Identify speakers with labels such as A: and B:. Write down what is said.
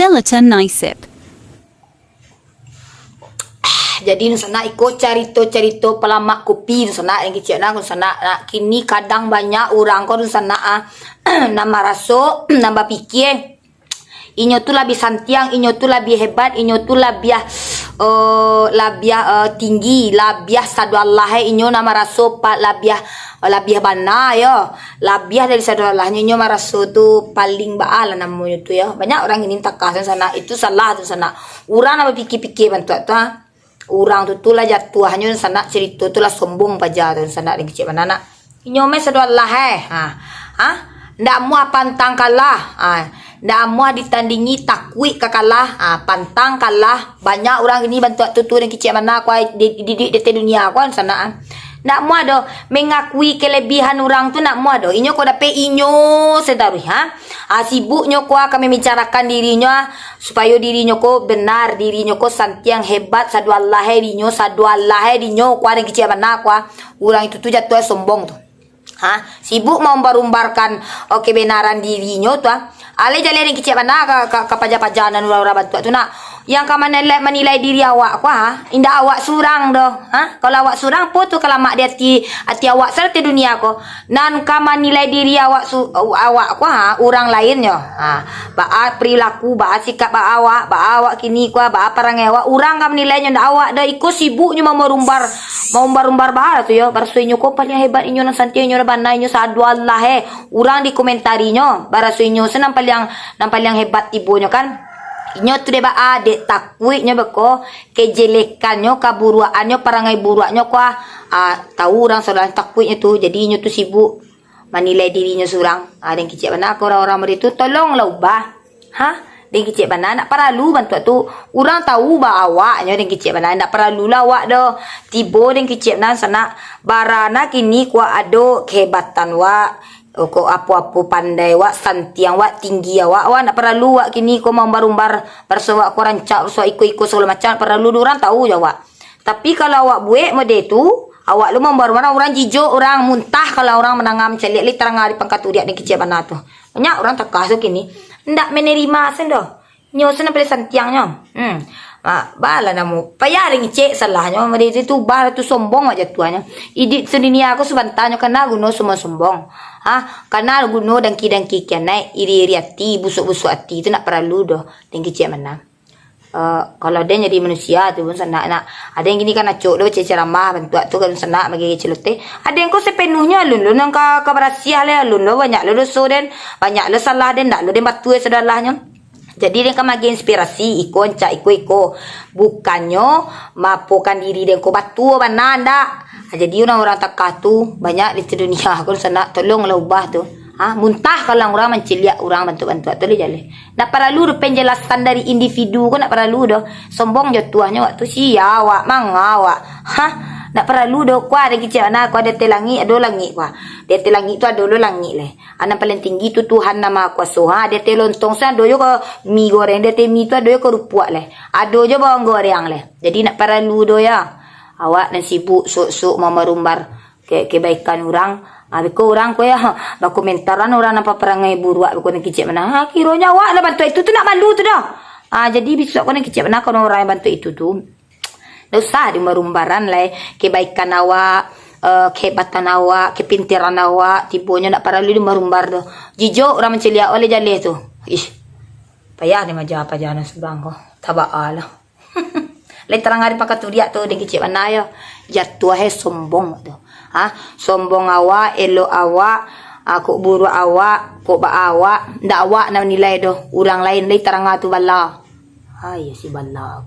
A: Selatan Nisip.
B: Jadi sana ikut cerita pelamak kopi sana yang kecil nak sana kini kadang banyak orang kau sana nama rasuk nama pikir inyo tu lebih santiang, inyo tu lebih hebat, inyo tu lebih tinggi, lebih sadu Allah inyo nama rasuk pak lebih bana ya, lebih dari sadu Allah inyo nama rasuk tu paling baal namanya tu ya. Banyak orang ini takkan sana itu salah tu sana. Orang nama pikir-pikir bantu tu ha. Orang tu lah jatuh hanya sana cerita tu lah sombong paja tu sana dengan kecil mana nak inyo me sadu Allah ndak mau pantang kalah ndak mau ditandingi takwik kakalah pantang kalah. Banyak orang ini bantu tu dan kecil mana ku di dunia ku sana ndak mau ada mengakui kelebihan orang tu, ndak mau ada inyo ko dapat inyo sedaru sibuknya ku kami membicarakan dirinya supaya dirinya ko benar, dirinya ko santiang hebat sadu Allah dirinya ku ada kecil mana ku orang itu tu jatuh sombong tu sibuk membarumbarkan kebenaran dirinya tu ale jale ring kecil mana ka paja-pajanan orang-orang bantu tu nak yang ka menilai diri awak ku indah awak surang doh kalau awak surang po tu kalau mak dia hati awak serta dunia ko nan ka menilai diri awak awak ku orang lainnya baat perilaku baat sikap awak kini ku baat perangai awak orang ka menilainya ndak awak dah ikut sibuknya mau merumbar bahar tu yo barsuinyo ko paling hebat inyo nan santiyo inyo banai inyo sadu Allah orang di komentarinya barasuinyo senam paling hebat ibunya kan inyo tu deba dek takwiknya beko kejelekannya kaburuannya perangai buruannya ku tahu orang saudara takwiknya tu jadi inyo tu sibuk menilai dirinya surang dan kecil mana orang-orang itu tolonglah ubah dan kecil mana nak perlu bantu tu orang tahu awaknya dan kecil mana nak perlu lah awak dah tiba dan kecil mana sana barana kini ku ado kehebatan wak kok apa-apa pandai wak santiang wak tinggi awak nak perlu wak kini kau mau barumbar bersawak kau rancak bersawak ikut-ikut segala macam perlu orang tahu je wak. Tapi kalau awak buat mode tu awak lu membaru mana orang jijok orang muntah kalau orang menangam celik li terang di pangkat uriak ni kecil mana tu banyak orang tak kasut kini ndak menerima sendo nyo sana pada santiangnya bala namu payah ring cek salahnya mode itu bah tu sombong aja tuanya idit sedunia aku sebantanya kena guno semua sombong karena guno dangki kianai iri hati busuk-busuk hati itu nak perlu doh tinggi cek mana kalau dia jadi manusia tu pun sana nak ada yang gini kan acok doh ceramah bantu tu kan sana bagi celote ada yang kau sepenuhnya lun yang ka berasiah le lun banyak lo dosa dan banyak lo salah dan ndak lo den batu sedalahnya. Jadi dia kan bagi inspirasi ikut bukannya mapokan diri dia kau batu mana ndak. Jadi orang takah tu banyak di dunia aku sana tolonglah ubah tu. Muntah kalau orang menceliak orang bantu-bantu tu le. Nak perlu penjelasan dari individu kau nak perlu dah. Sombong je tuahnya waktu sia awak mangawak. Nak perlu dah ku ada kecil anak ku ada langit ada langit ku. Dia langit tu ada langit le. Anak paling tinggi tu Tuhan nama kuasa. Dia lontong sana ada juga mi goreng dia mi tu ada juga rupuak le. Ada je bawang goreng le. Jadi nak perlu dah ya. Awak nan sibuk sok-sok mau merumbar kebaikan orang. Beko orang ko ya komentaran orang apa perangai buruk ko nak kecil mana. Kiranya awak lah bantu itu tu nak malu tu dah. Jadi besok ko nak kecil mana kalau orang yang bantu itu tu. Dosa di merumbaran lah kebaikan awak, kehebatan awak, kepintaran awak, tipunya nak perlu di merumbar tu. Jijok orang menceliak oleh jaleh tu. Payah ni macam apa jangan seberang ko. Tabaalah. Lain terang hari pakai turiak tu dengan kecil mana ya. Jatuh sombong tu. Sombong awak, elok awak, kok buruk awak, kok ba awak, ndak awak nak nilai doh. Orang lain lai terang tu bala. Ya si bala.